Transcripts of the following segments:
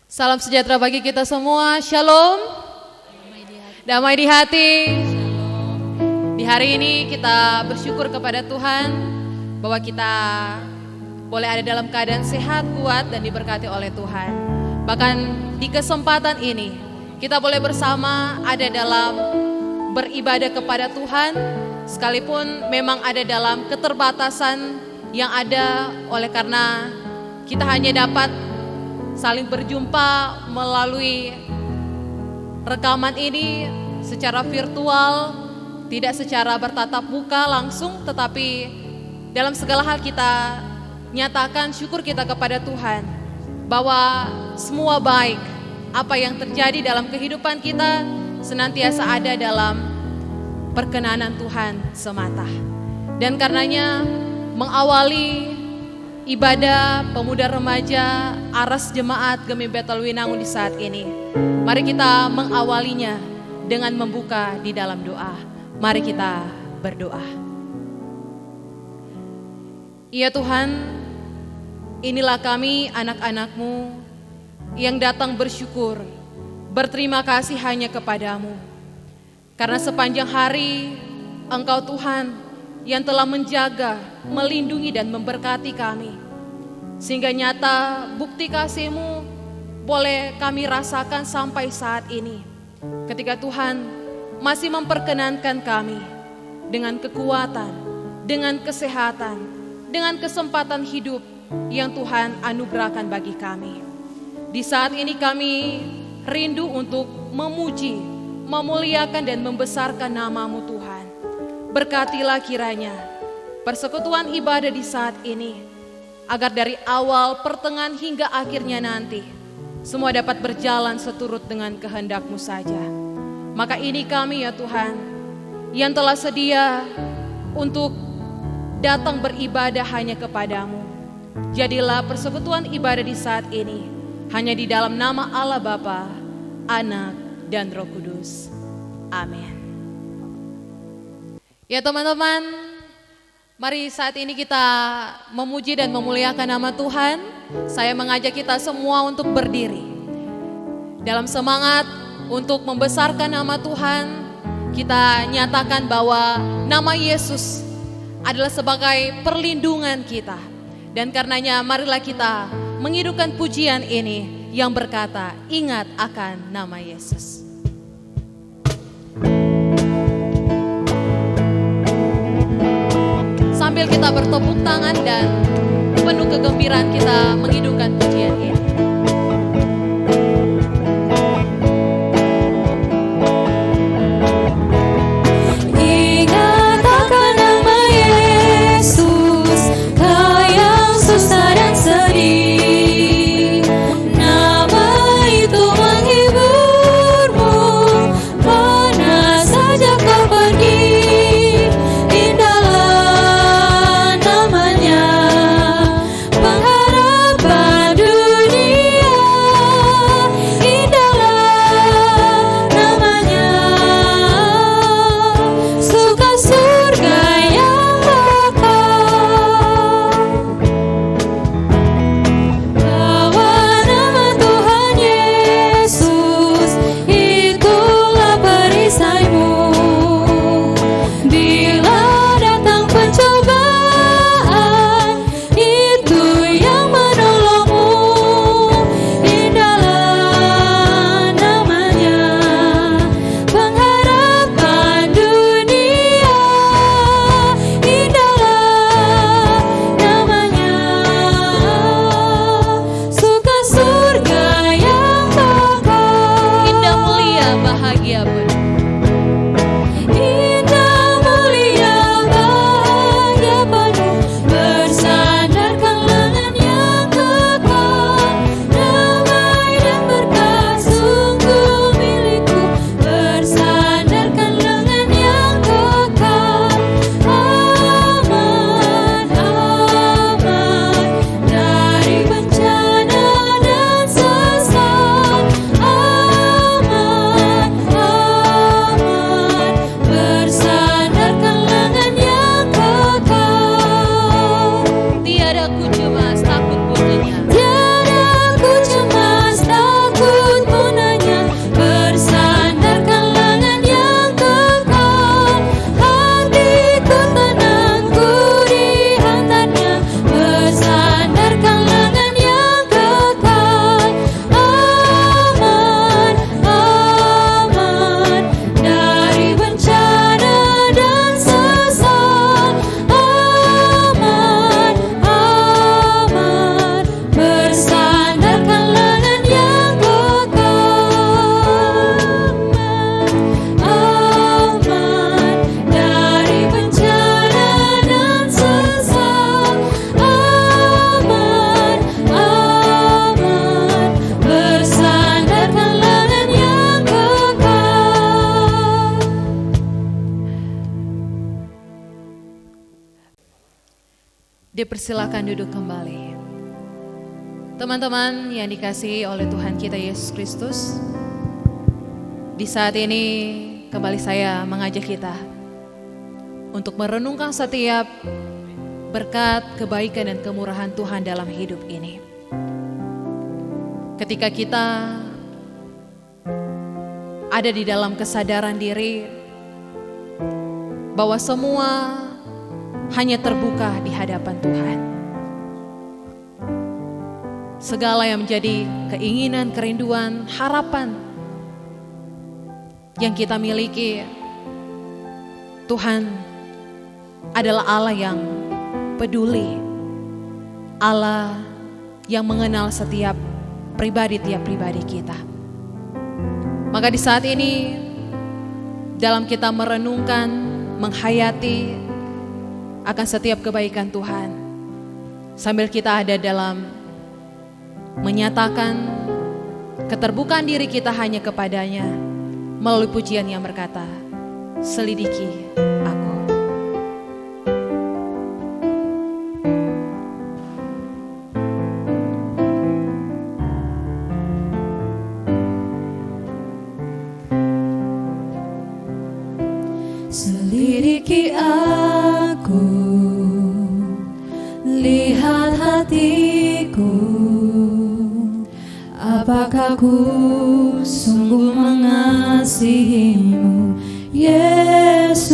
Salam sejahtera bagi kita semua. Shalom. Damai di hati. Di hari ini kita bersyukur kepada Tuhan bahwa kita boleh ada dalam keadaan sehat, kuat, dan diberkati oleh Tuhan. Bahkan di kesempatan ini kita boleh bersama ada dalam beribadah kepada Tuhan, sekalipun memang ada dalam keterbatasan yang ada oleh karena kita hanya dapat saling berjumpa melalui rekaman ini secara virtual, tidak secara bertatap muka langsung, tetapi dalam segala hal kita nyatakan syukur kita kepada Tuhan bahwa semua baik apa yang terjadi dalam kehidupan kita senantiasa ada dalam perkenanan Tuhan semata. Dan karenanya mengawali ibadah pemuda remaja Aras Jemaat Gemi Betel Winangun di saat ini, mari kita mengawalinya dengan membuka di dalam doa. Mari kita berdoa. Ya Tuhan, inilah kami anak-anak-Mu yang datang bersyukur, berterima kasih hanya kepadamu. Karena sepanjang hari Engkau Tuhan yang telah menjaga, melindungi dan memberkati kami. Sehingga nyata bukti kasih-Mu boleh kami rasakan sampai saat ini. Ketika Tuhan masih memperkenankan kami dengan kekuatan, dengan kesehatan, dengan kesempatan hidup yang Tuhan anugerahkan bagi kami. Di saat ini kami rindu untuk memuji, memuliakan dan membesarkan nama-Mu Tuhan. Berkatilah kiranya persekutuan ibadah di saat ini, agar dari awal, pertengahan hingga akhirnya nanti semua dapat berjalan seturut dengan kehendak-Mu saja. Maka ini kami ya Tuhan yang telah sedia untuk datang beribadah hanya kepadamu. Jadilah persekutuan ibadah di saat ini hanya di dalam nama Allah Bapa, Anak dan Roh Kudus. Amin. Ya teman-teman, mari saat ini kita memuji dan memuliakan nama Tuhan. Saya mengajak kita semua untuk berdiri dalam semangat untuk membesarkan nama Tuhan. Kita nyatakan bahwa nama Yesus adalah sebagai perlindungan kita. Dan karenanya marilah kita menghidupkan pujian ini yang berkata, ingat akan nama Yesus. Sambil kita bertepuk tangan dan penuh kegembiraan kita menghidupkan pujian ini. Ingat akan nama Yesus, Kau yang susah dan sedih. Nama itu menghiburmu, mana saja kau pergi. Indahlah namanya, pengharapan Dipersilakan duduk kembali. Teman-teman yang dikasihi oleh Tuhan kita Yesus Kristus, di saat ini kembali saya mengajak kita untuk merenungkan setiap berkat, kebaikan dan kemurahan Tuhan dalam hidup ini. Ketika kita ada di dalam kesadaran diri bahwa semua hanya terbuka di hadapan Tuhan. Segala yang menjadi keinginan, kerinduan, harapan yang kita miliki, Tuhan adalah Allah yang peduli, Allah yang mengenal setiap pribadi, tiap pribadi kita. Maka di saat ini, dalam kita merenungkan, menghayati akan setiap kebaikan Tuhan, sambil kita ada dalam menyatakan keterbukaan diri kita hanya kepadanya melalui pujian yang berkata, selidiki aku. Selidiki aku, lihat hatiku, apakah ku sungguh mengasihimu, Yesus,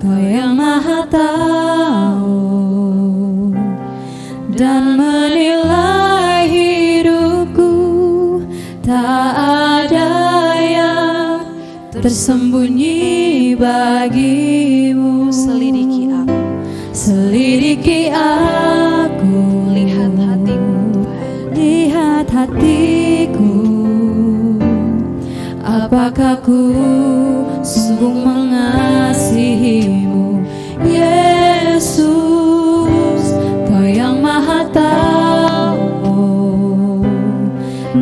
Kau yang Maha Tahu dan menilai hidupku, tak ada yang tersembunyi bagimu. Selidiki aku, selidiki aku, lihat hatiku Tuhan, lihat hatiku, apakah ku sungguh mengasihimu, Yesus, Kau yang Maha Tahu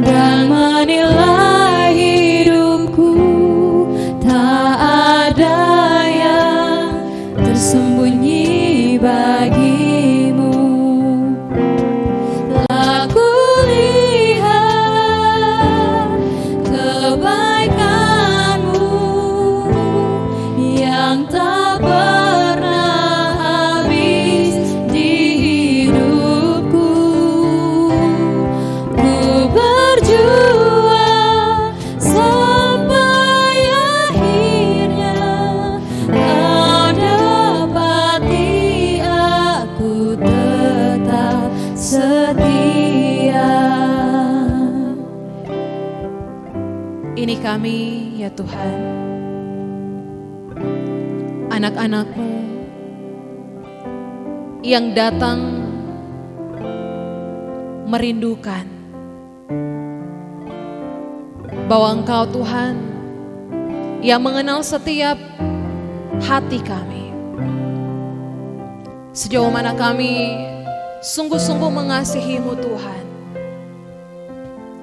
dan menilai hidupku, tak ada yang tersembunyi bagimu. Telah kulihat kebaikanmu yang tak pernah habis di hidupku. Ku berjuang sampai akhirnya Kau dapati aku tetap setia. ini kami ya Tuhan, anak-anak-Mu yang datang merindukan bahwa Engkau Tuhan yang mengenal setiap hati kami. Sejauh mana kami sungguh-sungguh mengasihi-Mu Tuhan,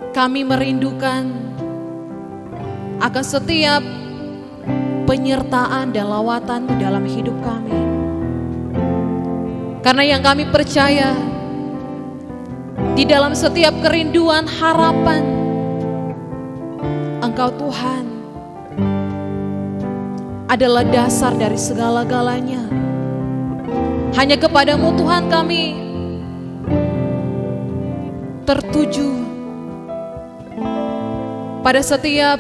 kami merindukan akan setiap penyertaan dan lawatan-Mu dalam hidup kami. Karena yang kami percaya, di dalam setiap kerinduan, harapan, Engkau Tuhan adalah dasar dari segala-galanya. Hanya kepadamu Tuhan kami tertuju pada setiap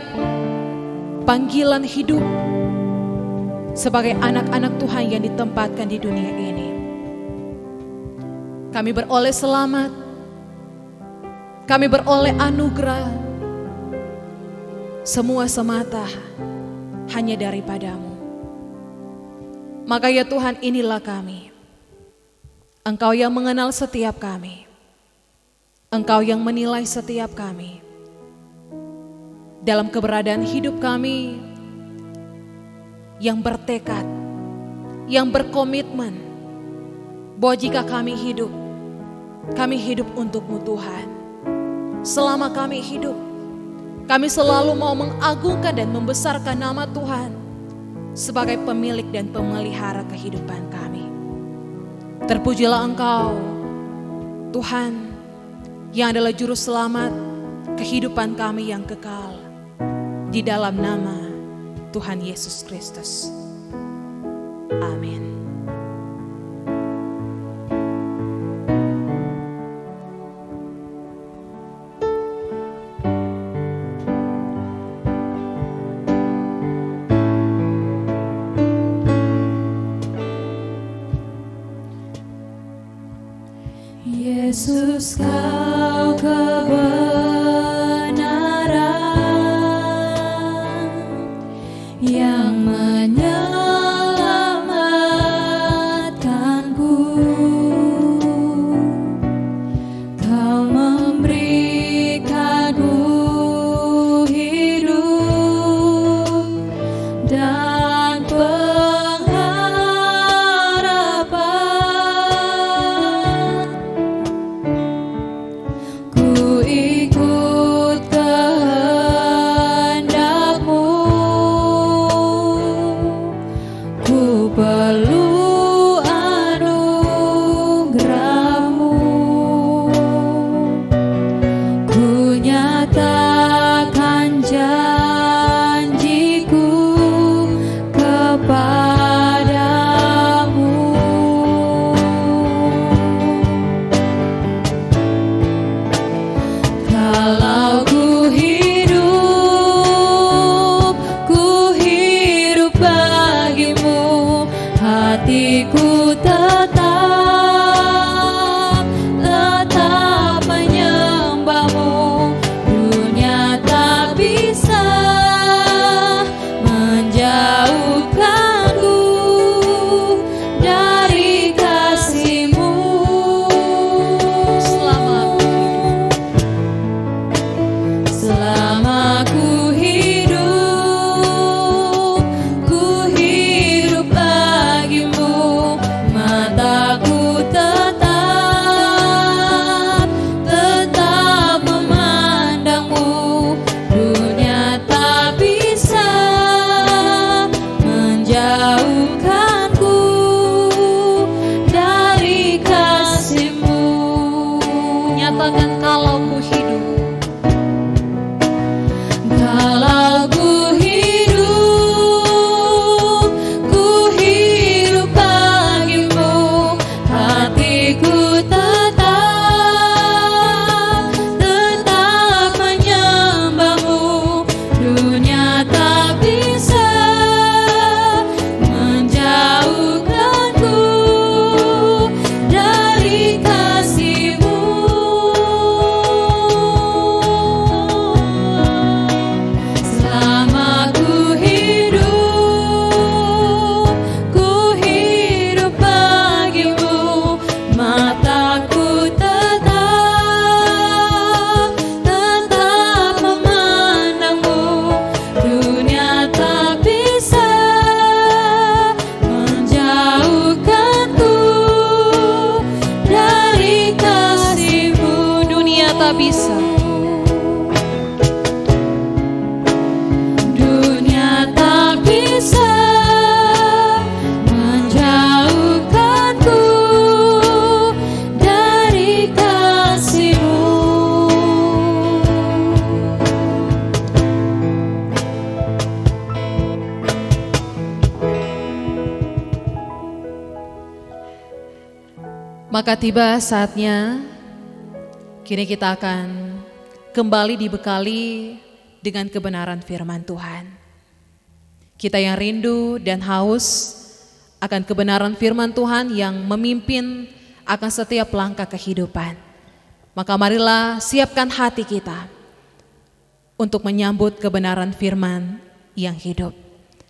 panggilan hidup sebagai anak-anak Tuhan yang ditempatkan di dunia ini. Kami beroleh selamat, kami beroleh anugerah, semua semata hanya daripada-Mu. Maka ya Tuhan, inilah kami. Engkau yang mengenal setiap kami, Engkau yang menilai setiap kami. Dalam keberadaan hidup kami yang bertekad, yang berkomitmen bahwa jika kami hidup untuk-Mu Tuhan. Selama kami hidup, kami selalu mau mengagungkan dan membesarkan nama Tuhan sebagai pemilik dan pemelihara kehidupan kami. Terpujilah Engkau, Tuhan, yang adalah juru selamat kehidupan kami yang kekal. Di dalam nama Tuhan Yesus Kristus. Amin. Yesus, Kau kebenaran yang menyelamatkanku. Kau memberikanku hidup dan pengharapan. Ku ikut kehendak-Mu, ku perlu anugerah-Mu. Ku nyatakan janjiku kepadamu. Kalau ku hidup bagimu, hatiku tetap menyembahmu. Dunia tak bisa menjauhkanku dari kasih-Mu. Selama ku hidup bagimu, mataku tetap memandangmu. Dunia tak bisa menjauhkanku dari kasih-Mu. Nyatakan kalau ku hidup. Kalau ku hidup bagimu, hatiku tetap menyembahmu. Dunia tak bisa menjauhkanku dari kasih-Mu. Selama ku hidup bagimu, mataku tetap memandangmu. Dunia tak bisa menjauhkanku dari kasih-Mu. Dunia tak bisa. Dunia tak bisa menjauhkanku dari kasih-Mu. Maka tiba saatnya kini kita akan kembali dibekali dengan kebenaran firman Tuhan. Kita yang rindu dan haus akan kebenaran firman Tuhan yang memimpin akan setiap langkah kehidupan. Maka marilah siapkan hati kita untuk menyambut kebenaran firman yang hidup.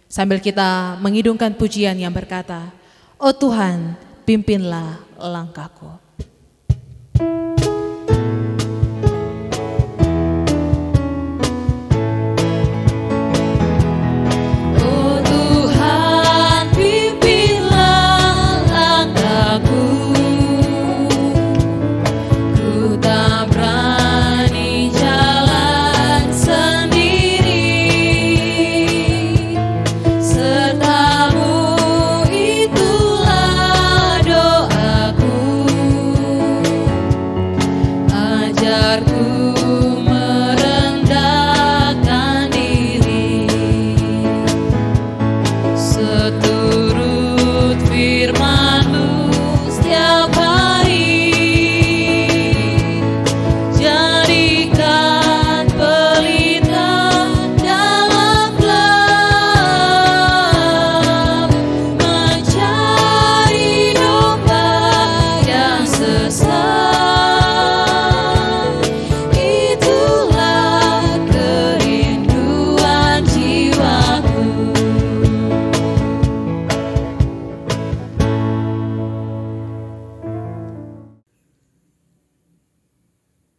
Sambil kita mengidungkan pujian yang berkata, "Oh Tuhan, pimpinlah langkahku." Oh Tuhan, pimpinlah langkahku. Ku tak berani jalan sendiri. Serta-Mu itulah doaku.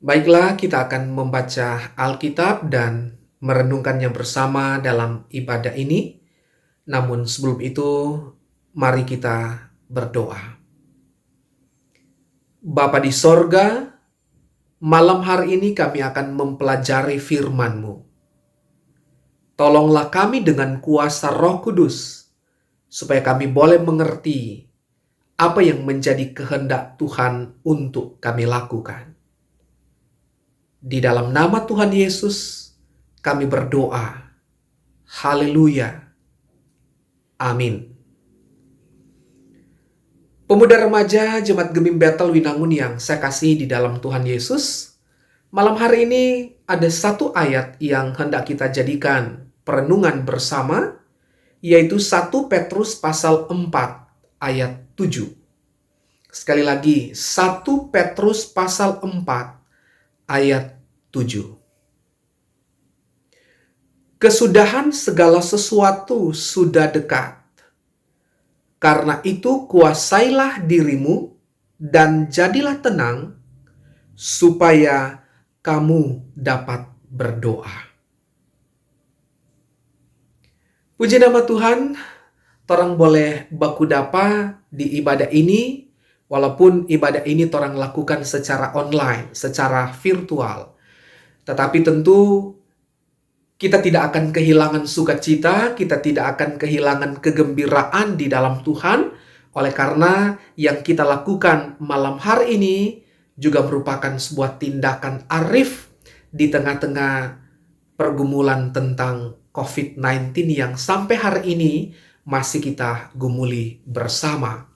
Baiklah, kita akan membaca Alkitab dan merenungkannya bersama dalam ibadah ini. Namun sebelum itu, mari kita berdoa. Bapa di sorga, malam hari ini kami akan mempelajari firman-Mu. Tolonglah kami dengan kuasa Roh Kudus, supaya kami boleh mengerti apa yang menjadi kehendak Tuhan untuk kami lakukan. Di dalam nama Tuhan Yesus, kami berdoa. Haleluya. Amin. Pemuda remaja Jemaat Gemim Bethel Winangun yang saya kasih di dalam Tuhan Yesus, malam hari ini ada satu ayat yang hendak kita jadikan perenungan bersama, yaitu 1 Petrus pasal 4 ayat 7. Sekali lagi, 1 Petrus pasal 4 ayat 7. Kesudahan segala sesuatu sudah dekat. Karena itu kuasailah dirimu dan jadilah tenang supaya kamu dapat berdoa. Puji nama Tuhan, torang boleh baku dapa di ibadah ini. Walaupun ibadah ini torang lakukan secara online, secara virtual. Tetapi tentu kita tidak akan kehilangan sukacita, kita tidak akan kehilangan kegembiraan di dalam Tuhan. Oleh karena yang kita lakukan malam hari ini juga merupakan sebuah tindakan arif di tengah-tengah pergumulan tentang COVID-19 yang sampai hari ini masih kita gumuli bersama.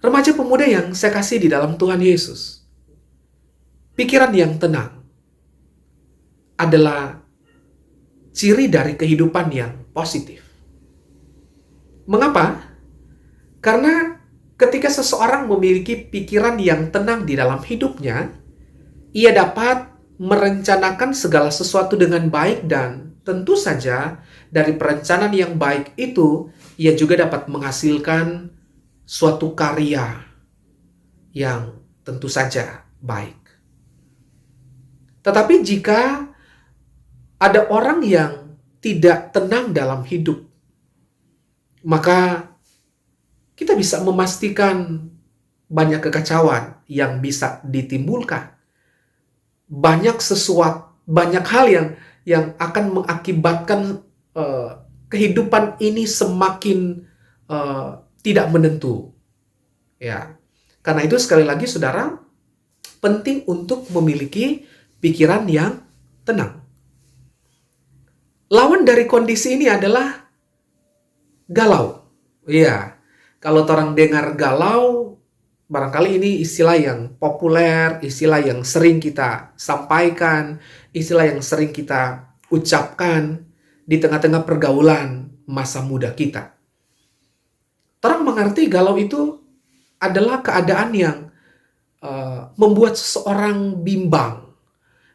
Remaja pemuda yang saya kasih di dalam Tuhan Yesus, pikiran yang tenang adalah ciri dari kehidupan yang positif. Mengapa? Karena ketika seseorang memiliki pikiran yang tenang di dalam hidupnya, ia dapat merencanakan segala sesuatu dengan baik dan tentu saja dari perencanaan yang baik itu, ia juga dapat menghasilkan suatu karya yang tentu saja baik. Tetapi jika ada orang yang tidak tenang dalam hidup, maka kita bisa memastikan banyak kekacauan yang bisa ditimbulkan. Banyak hal yang akan mengakibatkan kehidupan ini semakin tidak menentu. Ya. Karena itu sekali lagi saudara, penting untuk memiliki pikiran yang tenang. Lawan dari kondisi ini adalah galau. Iya. Kalau orang dengar galau, barangkali ini istilah yang populer, istilah yang sering kita sampaikan, istilah yang sering kita ucapkan di tengah-tengah pergaulan masa muda kita. Orang mengerti galau itu adalah keadaan yang membuat seseorang bimbang,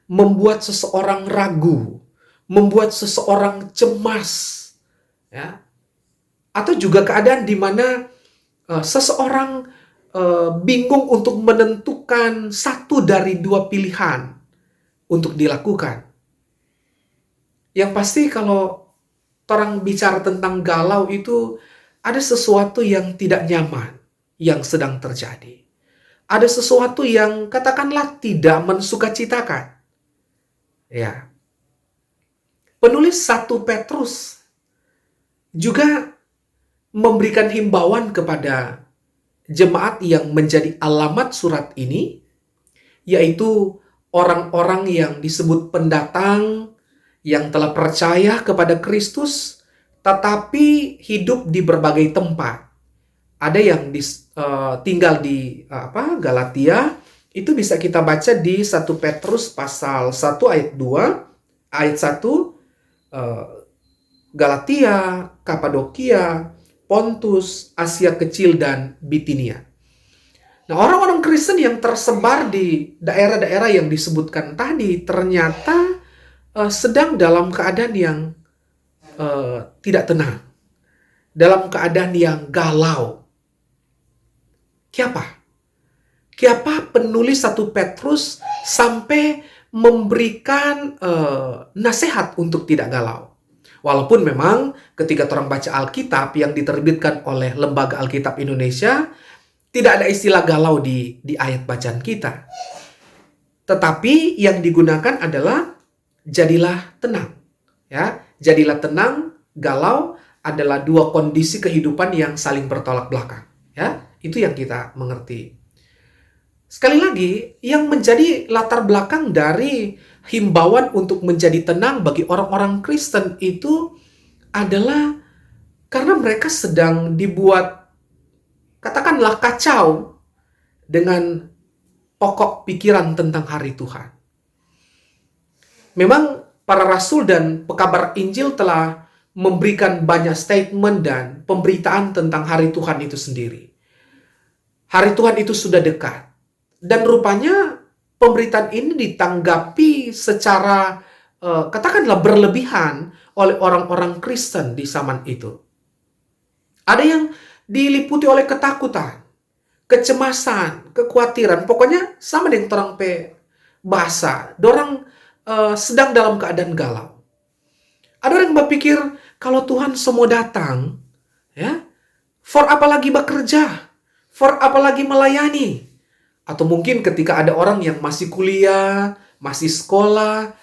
membuat seseorang ragu, membuat seseorang cemas, ya. Atau juga keadaan di mana seseorang bingung untuk menentukan satu dari dua pilihan untuk dilakukan. Yang pasti kalau orang bicara tentang galau itu ada sesuatu yang tidak nyaman yang sedang terjadi. Ada sesuatu yang katakanlah tidak mensukacitakan. Ya. Penulis 1 Petrus juga memberikan himbauan kepada jemaat yang menjadi alamat surat ini, yaitu orang-orang yang disebut pendatang, yang telah percaya kepada Kristus, tetapi hidup di berbagai tempat. Ada yang tinggal di Galatia, itu bisa kita baca di 1 Petrus pasal 1 ayat 2, ayat 1, Galatia, Kapadokia, Pontus, Asia Kecil, dan Bitinia. Nah, orang-orang Kristen yang tersebar di daerah-daerah yang disebutkan tadi ternyata sedang dalam keadaan yang tidak tenang, dalam keadaan yang galau. Kenapa? Kenapa penulis 1 Petrus sampai memberikan nasihat untuk tidak galau? Walaupun memang ketika orang baca Alkitab yang diterbitkan oleh Lembaga Alkitab Indonesia, tidak ada istilah galau di ayat bacaan kita. Tetapi yang digunakan adalah jadilah tenang. Ya, jadilah tenang, galau adalah dua kondisi kehidupan yang saling bertolak belakang. Ya, itu yang kita mengerti. Sekali lagi, yang menjadi latar belakang dari himbauan untuk menjadi tenang bagi orang-orang Kristen itu adalah karena mereka sedang dibuat, katakanlah, kacau dengan pokok pikiran tentang hari Tuhan. Memang para rasul dan pekabar Injil telah memberikan banyak statement dan pemberitaan tentang hari Tuhan itu sendiri. Hari Tuhan itu sudah dekat. Dan rupanya pemberitaan ini ditanggapi secara katakanlah berlebihan oleh orang-orang Kristen di zaman itu. Ada yang diliputi oleh ketakutan, kecemasan, kekhawatiran. Pokoknya sama dengan orang bahasa. Dorang sedang dalam keadaan galau. Ada orang yang berpikir kalau Tuhan semua datang, ya, for apa lagi bekerja? For apa lagi melayani? Atau mungkin ketika ada orang yang masih kuliah, masih sekolah,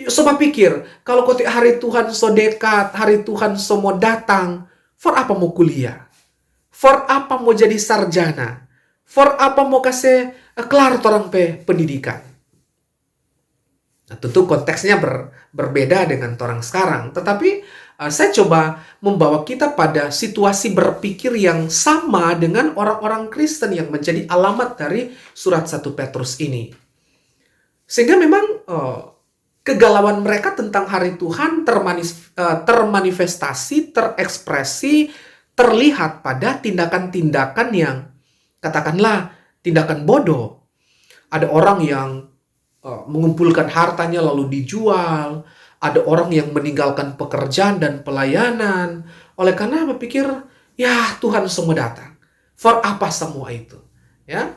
coba pikir, kalau ketika hari Tuhan so dekat, hari Tuhan so mau datang, for apa mau kuliah? For apa mau jadi sarjana? For apa mau kasih kelar orang pendidikan? Nah, tentu konteksnya berbeda dengan orang sekarang. Tetapi saya coba membawa kita pada situasi berpikir yang sama dengan orang-orang Kristen yang menjadi alamat dari surat 1 Petrus ini. Sehingga memang kegalauan mereka tentang hari Tuhan termanifestasi, terekspresi, terlihat pada tindakan-tindakan yang katakanlah tindakan bodoh. Ada orang yang mengumpulkan hartanya lalu dijual. Ada orang yang meninggalkan pekerjaan dan pelayanan. Oleh karena berpikir, ya Tuhan semua datang. For apa semua itu? Ya,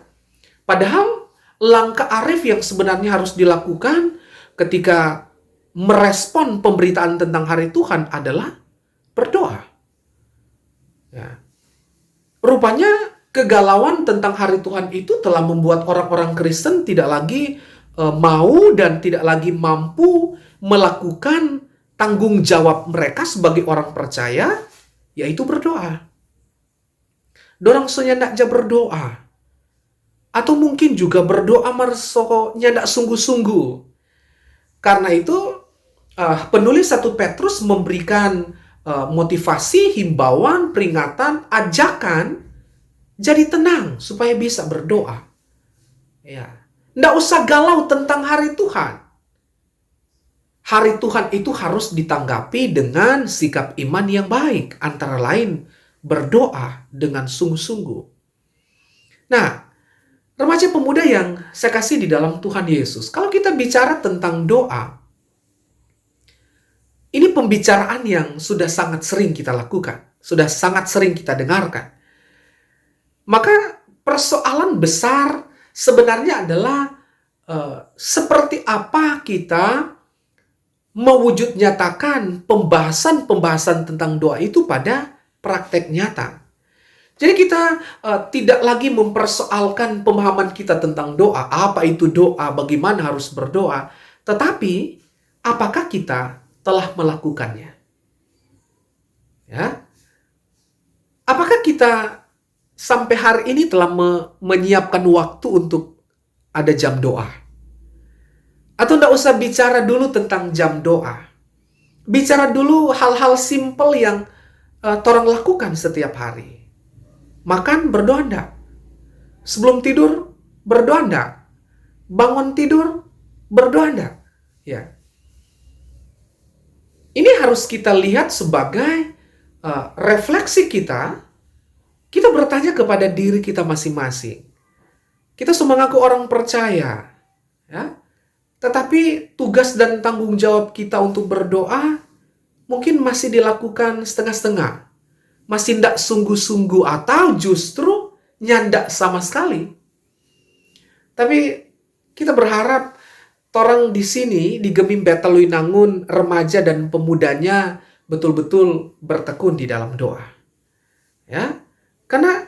padahal langkah arif yang sebenarnya harus dilakukan ketika merespon pemberitaan tentang hari Tuhan adalah berdoa. Ya. Rupanya kegalauan tentang hari Tuhan itu telah membuat orang-orang Kristen tidak lagi mau dan tidak lagi mampu melakukan tanggung jawab mereka sebagai orang percaya, yaitu berdoa. Dorang senyak berdoa. Atau mungkin juga berdoa marsonya tidak sungguh-sungguh. Karena itu, penulis 1 Petrus memberikan motivasi, himbauan, peringatan, ajakan, jadi tenang supaya bisa berdoa. Ya. Tidak usah galau tentang hari Tuhan. Hari Tuhan itu harus ditanggapi dengan sikap iman yang baik. Antara lain, berdoa dengan sungguh-sungguh. Nah, remaja pemuda yang saya kasih di dalam Tuhan Yesus. Kalau kita bicara tentang doa, ini pembicaraan yang sudah sangat sering kita lakukan. Sudah sangat sering kita dengarkan. Maka persoalan besar sebenarnya adalah seperti apa kita mewujud nyatakan pembahasan-pembahasan tentang doa itu pada praktek nyata. Jadi kita tidak lagi mempersoalkan pemahaman kita tentang doa, apa itu doa, bagaimana harus berdoa, tetapi apakah kita telah melakukannya? Ya. Apakah kita sampai hari ini telah menyiapkan waktu untuk ada jam doa? Atau tidak usah bicara dulu tentang jam doa. Bicara dulu hal-hal simpel yang orang lakukan setiap hari. Makan, berdoa enggak? Sebelum tidur, berdoa enggak? Bangun tidur, berdoa enggak? Ya. Ini harus kita lihat sebagai refleksi kita. Kita bertanya kepada diri kita masing-masing. Kita semua mengaku orang percaya. Ya. Tetapi tugas dan tanggung jawab kita untuk berdoa mungkin masih dilakukan setengah-setengah. Masih tidak sungguh-sungguh atau justru nyandak sama sekali. Tapi kita berharap orang di sini di Gemim Betaluinangun, remaja dan pemudanya betul-betul bertekun di dalam doa. Ya, karena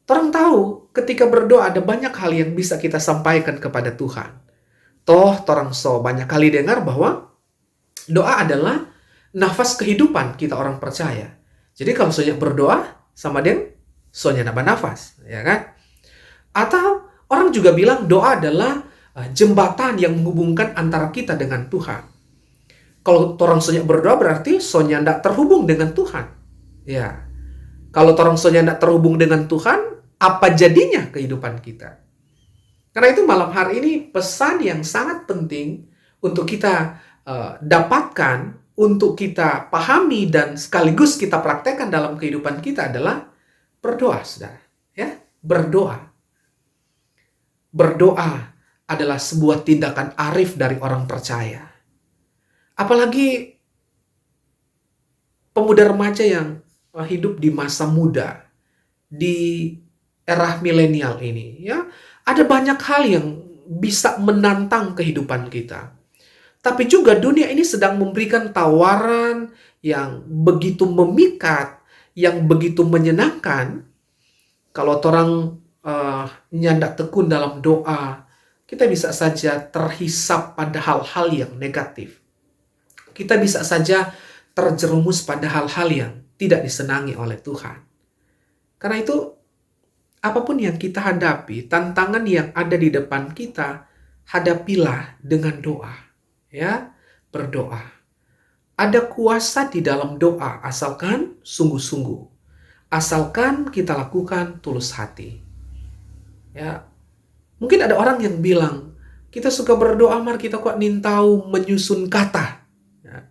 orang tahu ketika berdoa ada banyak hal yang bisa kita sampaikan kepada Tuhan. Toh, orang so banyak kali dengar bahwa doa adalah nafas kehidupan kita orang percaya. Jadi kalau soalnya berdoa sama dia, soalnya nambah nafas, ya kan? Atau orang juga bilang doa adalah jembatan yang menghubungkan antara kita dengan Tuhan. Kalau orang soalnya berdoa berarti soalnya tidak terhubung dengan Tuhan. Ya, kalau orang soalnya tidak terhubung dengan Tuhan, apa jadinya kehidupan kita? Karena itu malam hari ini pesan yang sangat penting untuk kita dapatkan, untuk kita pahami dan sekaligus kita praktekkan dalam kehidupan kita adalah berdoa, saudara. Ya, berdoa. Berdoa adalah sebuah tindakan arif dari orang percaya. Apalagi pemuda remaja yang hidup di masa muda, di era milenial ini, ya, ada banyak hal yang bisa menantang kehidupan kita. Tapi juga dunia ini sedang memberikan tawaran yang begitu memikat, yang begitu menyenangkan. Kalau orang nyandak tekun dalam doa, kita bisa saja terhisap pada hal-hal yang negatif. Kita bisa saja terjerumus pada hal-hal yang tidak disenangi oleh Tuhan. Karena itu, apapun yang kita hadapi, tantangan yang ada di depan kita, hadapilah dengan doa. Ya, berdoa. Ada kuasa di dalam doa, asalkan sungguh-sungguh. Asalkan kita lakukan tulus hati. Ya, mungkin ada orang yang bilang, kita suka berdoa, mar kita kok nintau menyusun kata. Ya.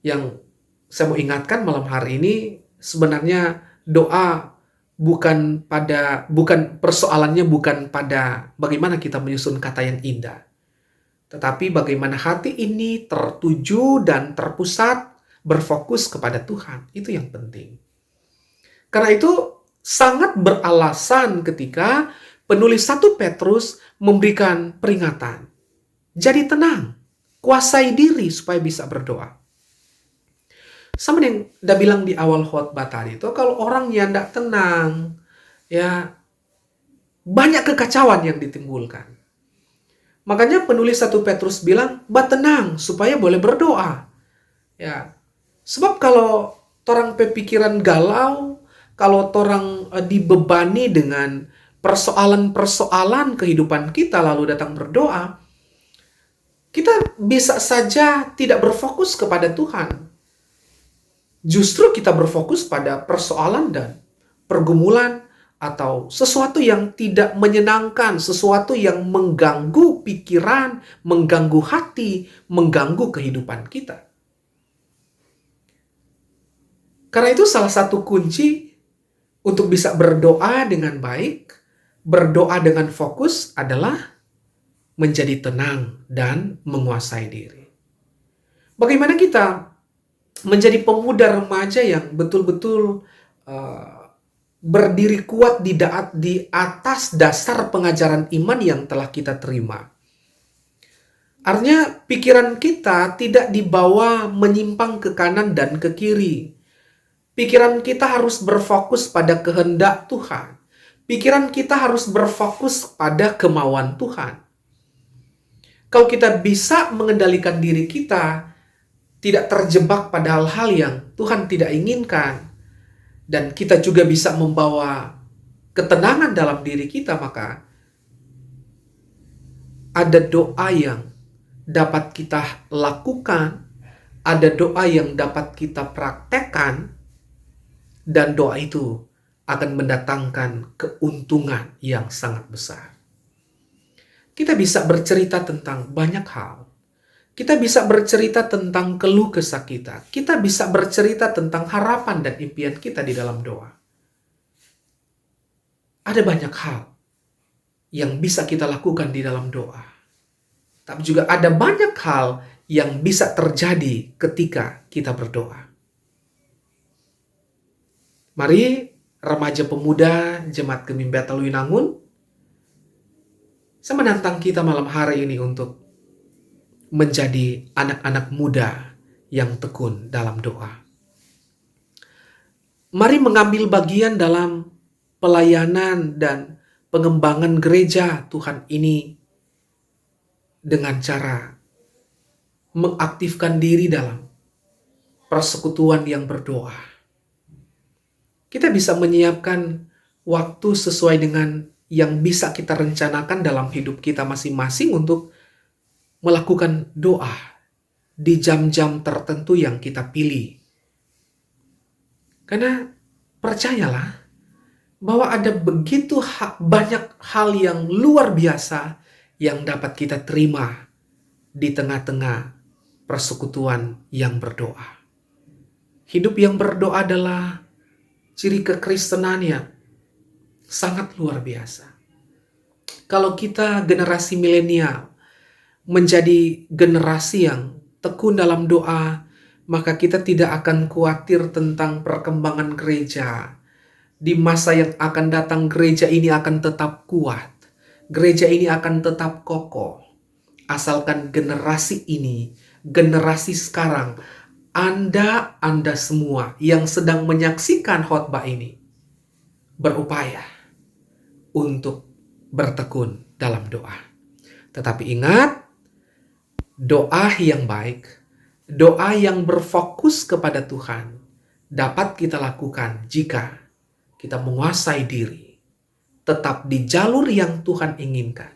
Yang saya mau ingatkan malam hari ini, sebenarnya doa bukan persoalannya bukan pada bagaimana kita menyusun kata yang indah. Tetapi bagaimana hati ini tertuju dan terpusat, berfokus kepada Tuhan. Itu yang penting. Karena itu sangat beralasan ketika penulis 1 Petrus memberikan peringatan. Jadi tenang, kuasai diri supaya bisa berdoa. Sama yang udah bilang di awal khotbah tadi itu, kalau orang yang tidak tenang, ya banyak kekacauan yang ditimbulkan. Makanya penulis 1 Petrus bilang, tenang supaya boleh berdoa. Ya, sebab kalau orang pikiran galau, kalau orang dibebani dengan persoalan-persoalan kehidupan kita lalu datang berdoa, kita bisa saja tidak berfokus kepada Tuhan. Justru kita berfokus pada persoalan dan pergumulan atau sesuatu yang tidak menyenangkan, sesuatu yang mengganggu pikiran, mengganggu hati, mengganggu kehidupan kita. Karena itu salah satu kunci untuk bisa berdoa dengan baik, berdoa dengan fokus adalah menjadi tenang dan menguasai diri. Bagaimana kita menjadi pemuda remaja yang betul-betul berdiri kuat di atas dasar pengajaran iman yang telah kita terima. Artinya pikiran kita tidak dibawa menyimpang ke kanan dan ke kiri. Pikiran kita harus berfokus pada kehendak Tuhan. Pikiran kita harus berfokus pada kemauan Tuhan. Kalau kita bisa mengendalikan diri kita, tidak terjebak pada hal-hal yang Tuhan tidak inginkan, dan kita juga bisa membawa ketenangan dalam diri kita, maka ada doa yang dapat kita lakukan, ada doa yang dapat kita praktekkan, dan doa itu akan mendatangkan keuntungan yang sangat besar. Kita bisa bercerita tentang banyak hal. Kita bisa bercerita tentang keluh kesah kita. Kita bisa bercerita tentang harapan dan impian kita di dalam doa. Ada banyak hal yang bisa kita lakukan di dalam doa. Tapi juga ada banyak hal yang bisa terjadi ketika kita berdoa. Mari remaja pemuda Jemaat Gemim Betaluinangun, Saya menantang kita malam hari ini untuk menjadi anak-anak muda yang tekun dalam doa. Mari mengambil bagian dalam pelayanan dan pengembangan gereja Tuhan ini dengan cara mengaktifkan diri dalam persekutuan yang berdoa. Kita bisa menyiapkan waktu sesuai dengan yang bisa kita rencanakan dalam hidup kita masing-masing untuk melakukan doa di jam-jam tertentu yang kita pilih. Karena percayalah bahwa ada begitu banyak hal yang luar biasa yang dapat kita terima di tengah-tengah persekutuan yang berdoa. Hidup yang berdoa adalah ciri kekristenan yang sangat luar biasa. Kalau kita generasi milenial menjadi generasi yang tekun dalam doa, maka kita tidak akan khawatir tentang perkembangan gereja. Di masa yang akan datang, gereja ini akan tetap kuat. Gereja ini akan tetap kokoh. Asalkan generasi ini, generasi sekarang, Anda semua yang sedang menyaksikan khotbah ini berupaya untuk bertekun dalam doa. Tetapi ingat, doa yang baik, doa yang berfokus kepada Tuhan dapat kita lakukan jika kita menguasai diri, tetap di jalur yang Tuhan inginkan,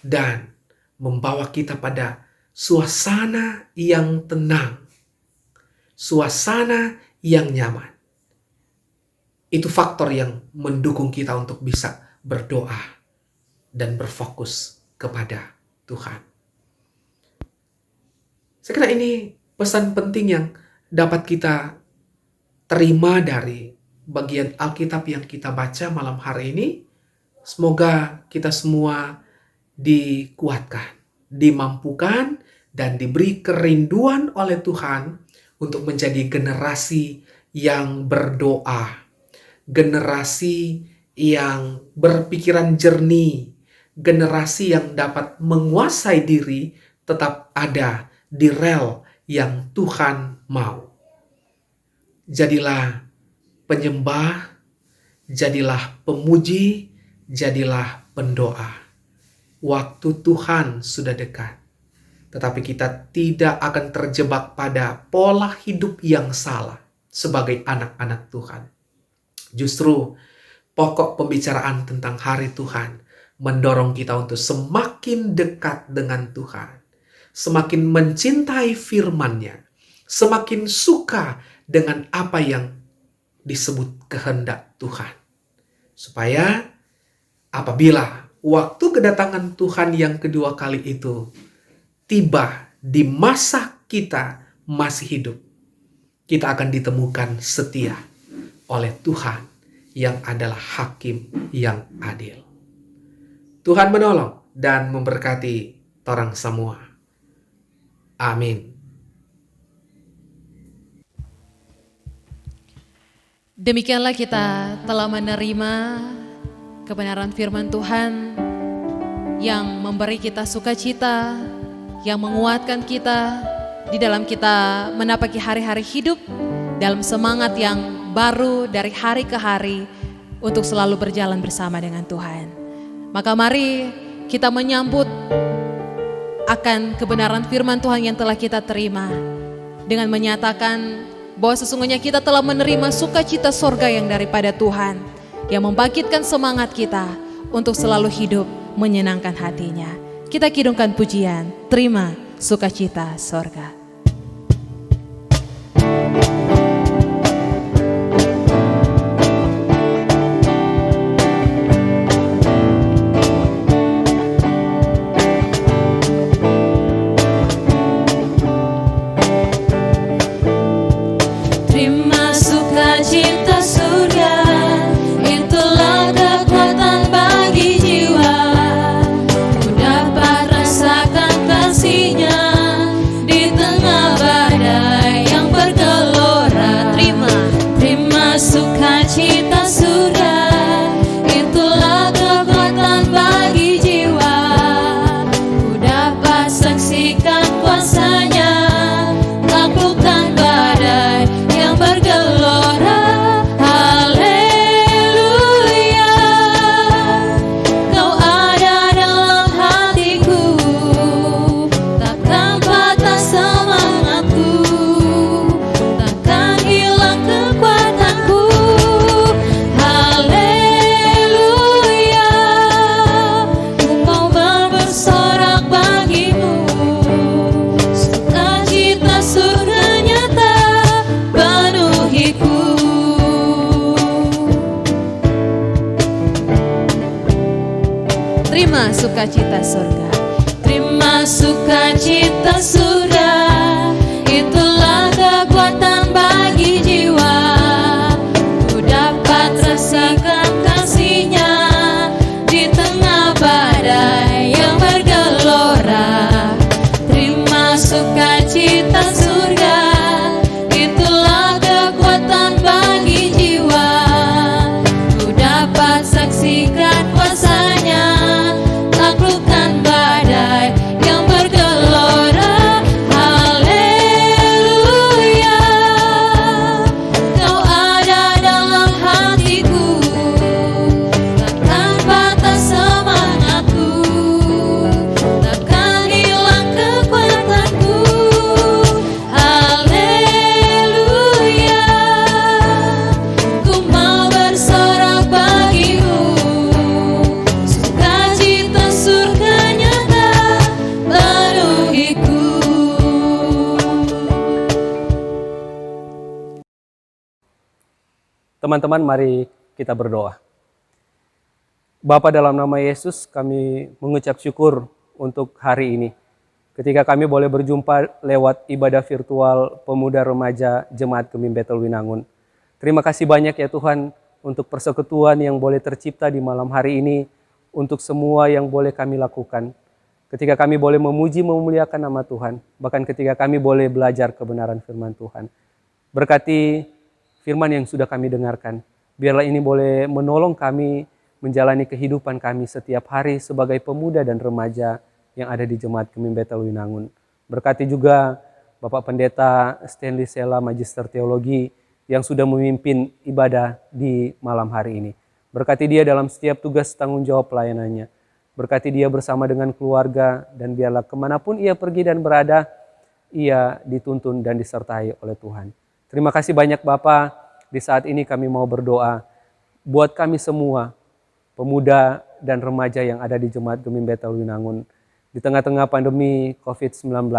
dan membawa kita pada suasana yang tenang, suasana yang nyaman. Itu faktor yang mendukung kita untuk bisa berdoa dan berfokus kepada Tuhan. Saya kira ini pesan penting yang dapat kita terima dari bagian Alkitab yang kita baca malam hari ini. Semoga kita semua dikuatkan, dimampukan, dan diberi kerinduan oleh Tuhan untuk menjadi generasi yang berdoa, generasi yang berpikiran jernih, generasi yang dapat menguasai diri tetap ada di rel yang Tuhan mau. Jadilah penyembah, jadilah pemuji, jadilah pendoa. Waktu Tuhan sudah dekat. Tetapi kita tidak akan terjebak pada pola hidup yang salah sebagai anak-anak Tuhan. Justru pokok pembicaraan tentang hari Tuhan mendorong kita untuk semakin dekat dengan Tuhan. Semakin mencintai firman-Nya. Semakin suka dengan apa yang disebut kehendak Tuhan. Supaya apabila waktu kedatangan Tuhan yang kedua kali itu tiba di masa kita masih hidup, kita akan ditemukan setia oleh Tuhan yang adalah hakim yang adil. Tuhan menolong dan memberkati torang semua. Amin. Demikianlah kita telah menerima kebenaran firman Tuhan yang memberi kita sukacita, yang menguatkan kita di dalam kita menapaki hari-hari hidup dalam semangat yang baru dari hari ke hari untuk selalu berjalan bersama dengan Tuhan. Maka mari kita menyambut akan kebenaran firman Tuhan yang telah kita terima dengan menyatakan bahwa sesungguhnya kita telah menerima sukacita sorga yang daripada Tuhan, yang membangkitkan semangat kita untuk selalu hidup menyenangkan hatinya. Kita kidungkan pujian, terima sukacita sorga. Terima sukacita surga, itulah kekuatan bagi jiwa. Ku dapat rasakan kasih-Nya di tengah Terima sukacita surga. Terima sukacita surga, itulah kekuatan bagi jiwa. Ku dapat rasakan kasih-Nya di tengah badai yang bergelora. Terima sukacita surga, itulah kekuatan bagi jiwa. Ku dapat saksikan kuasa-Nya, taklukkan badai yang bergelora. Haleluya, Kau ada dalam hatiku, takkan patah semangatku, takkan hilang kekuatanku. Haleluya, ku mau bersorak bagimu, sukacita surga nyata penuhiku. Teman-teman, mari kita berdoa. Bapa, dalam nama Yesus kami mengucap syukur untuk hari ini. Ketika kami boleh berjumpa lewat ibadah virtual pemuda remaja Jemaat Gemim Betel Winangun. Terima kasih banyak ya Tuhan untuk persekutuan yang boleh tercipta di malam hari ini, untuk semua yang boleh kami lakukan. Ketika kami boleh memuji memuliakan nama Tuhan, bahkan ketika kami boleh belajar kebenaran firman Tuhan. Berkati firman yang sudah kami dengarkan. Biarlah ini boleh menolong kami menjalani kehidupan kami setiap hari sebagai pemuda dan remaja yang ada di Jemaat Gemim Betel Winangun. Berkati juga Bapak Pendeta Stanley Sela, Magister Teologi, yang sudah memimpin ibadah di malam hari ini. Berkati dia dalam setiap tugas tanggung jawab pelayanannya. Berkati dia bersama dengan keluarga, dan biarlah kemanapun ia pergi dan berada, ia dituntun dan disertai oleh Tuhan. Terima kasih banyak Bapa. Di saat ini kami mau berdoa buat kami semua, pemuda dan remaja yang ada di Jemaat Gemim Betel Winangun. Di tengah-tengah pandemi COVID-19,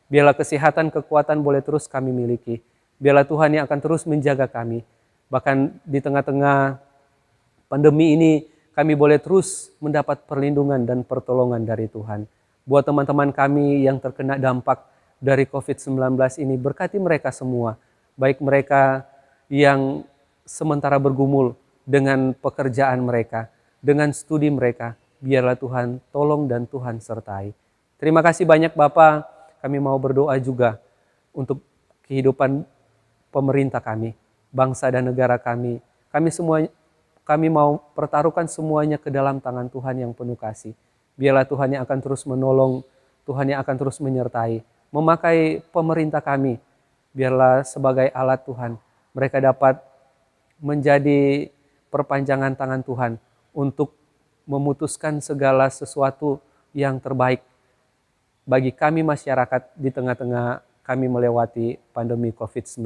biarlah kesehatan, kekuatan boleh terus kami miliki. Biarlah Tuhan yang akan terus menjaga kami. Bahkan di tengah-tengah pandemi ini, kami boleh terus mendapat perlindungan dan pertolongan dari Tuhan. Buat teman-teman kami yang terkena dampak dari COVID-19 ini, berkati mereka semua. Baik mereka yang sementara bergumul dengan pekerjaan mereka, dengan studi mereka, biarlah Tuhan tolong dan Tuhan sertai. Terima kasih banyak Bapa. Kami mau berdoa juga untuk kehidupan pemerintah kami, bangsa dan negara kami. Kami mau pertaruhkan semuanya ke dalam tangan Tuhan yang penuh kasih. Biarlah Tuhan yang akan terus menolong, Tuhan yang akan terus menyertai, memakai pemerintah kami. Biarlah sebagai alat Tuhan, mereka dapat menjadi perpanjangan tangan Tuhan untuk memutuskan segala sesuatu yang terbaik bagi kami masyarakat di tengah-tengah kami melewati pandemi COVID-19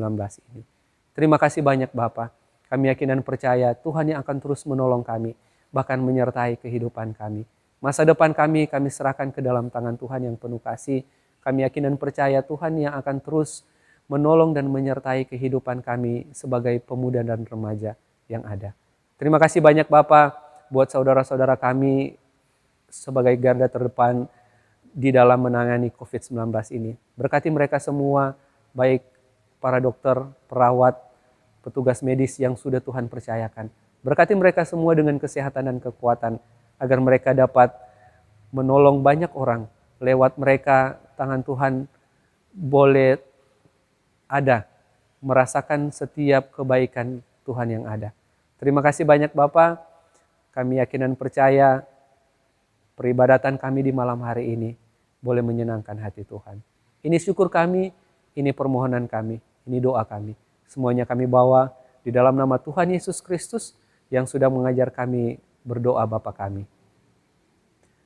ini. Terima kasih banyak Bapa. Kami yakin dan percaya Tuhan yang akan terus menolong kami, bahkan menyertai kehidupan kami. Masa depan kami serahkan ke dalam tangan Tuhan yang penuh kasih. Kami yakin dan percaya Tuhan yang akan terus menolong dan menyertai kehidupan kami sebagai pemuda dan remaja yang ada. Terima kasih banyak Bapa buat saudara-saudara kami sebagai garda terdepan di dalam menangani COVID-19 ini. Berkati mereka semua, baik para dokter, perawat, petugas medis yang sudah Tuhan percayakan. Berkati mereka semua dengan kesehatan dan kekuatan, agar mereka dapat menolong banyak orang. Lewat mereka, tangan Tuhan boleh ada, merasakan setiap kebaikan Tuhan yang ada. Terima kasih banyak Bapa. Kami yakin dan percaya peribadatan kami di malam hari ini boleh menyenangkan hati Tuhan. Ini syukur kami, ini permohonan kami, ini doa kami. Semuanya kami bawa di dalam nama Tuhan Yesus Kristus yang sudah mengajar kami berdoa Bapa kami.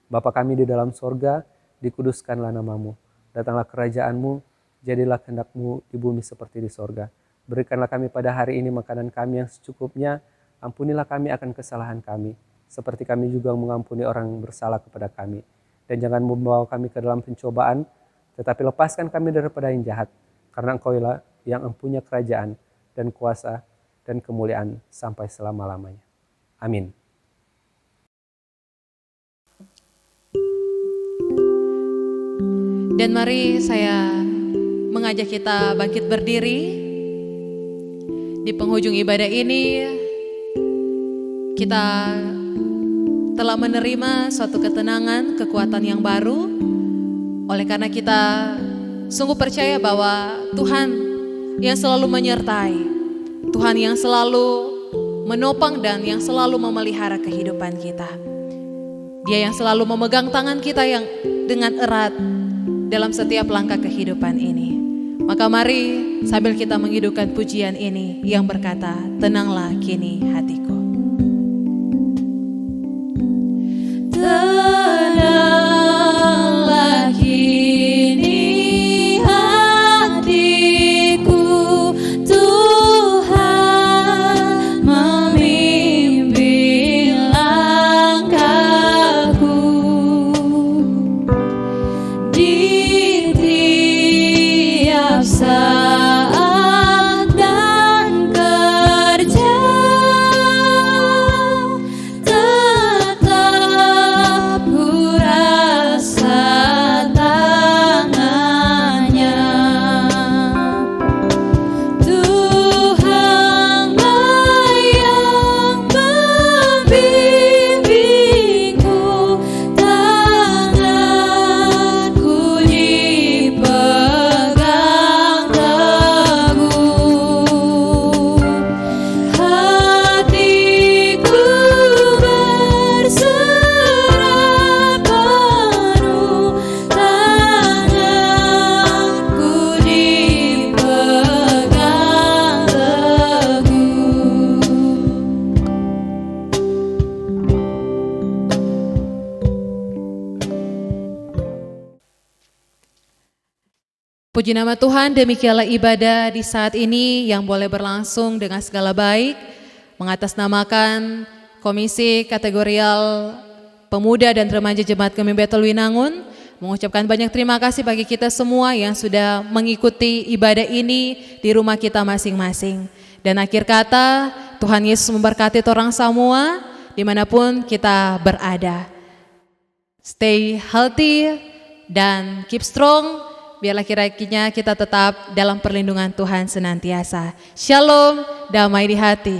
Bapa kami di dalam sorga, dikuduskanlah namamu. Datanglah kerajaan-Mu, jadilah kehendak-Mu di bumi seperti di sorga. Berikanlah kami pada hari ini makanan kami yang secukupnya. Ampunilah kami akan kesalahan kami, seperti kami juga mengampuni orang yang bersalah kepada kami. Dan jangan membawa kami ke dalam pencobaan, tetapi lepaskan kami daripada yang jahat. Karena Engkau-lah yang mempunyai kerajaan dan kuasa dan kemuliaan sampai selama-lamanya. Amin. Dan mari saya mengajak kita bangkit berdiri. Di penghujung ibadah ini kita telah menerima suatu ketenangan, kekuatan yang baru. Oleh karena kita sungguh percaya bahwa Tuhan yang selalu menyertai, Tuhan yang selalu menopang dan yang selalu memelihara kehidupan kita. Dia yang selalu memegang tangan kita yang dengan erat dalam setiap langkah kehidupan ini. Maka mari sambil kita menghidupkan pujian ini yang berkata, tenanglah kini hatiku. Tenanglah kini hatiku, Tuhan memimpin langkahku. Di tiap saat dan kerja tetap ku rasa tangannya. Tuhanlah yang membimbingku, tanganku dipegang teguh. Hatiku berserah penuh, tanganku dipegang teguh. Puji nama Tuhan, demikianlah ibadah di saat ini yang boleh berlangsung dengan segala baik, mengatasnamakan Komisi Kategorial Pemuda dan Remaja Jemaat Kemim Betel Winangun, mengucapkan banyak terima kasih bagi kita semua yang sudah mengikuti ibadah ini di rumah kita masing-masing. Dan akhir kata, Tuhan Yesus memberkati orang semua dimanapun kita berada. Stay healthy dan keep strong. Biarlah kiranya kita tetap dalam perlindungan Tuhan senantiasa. Shalom, damai di hati.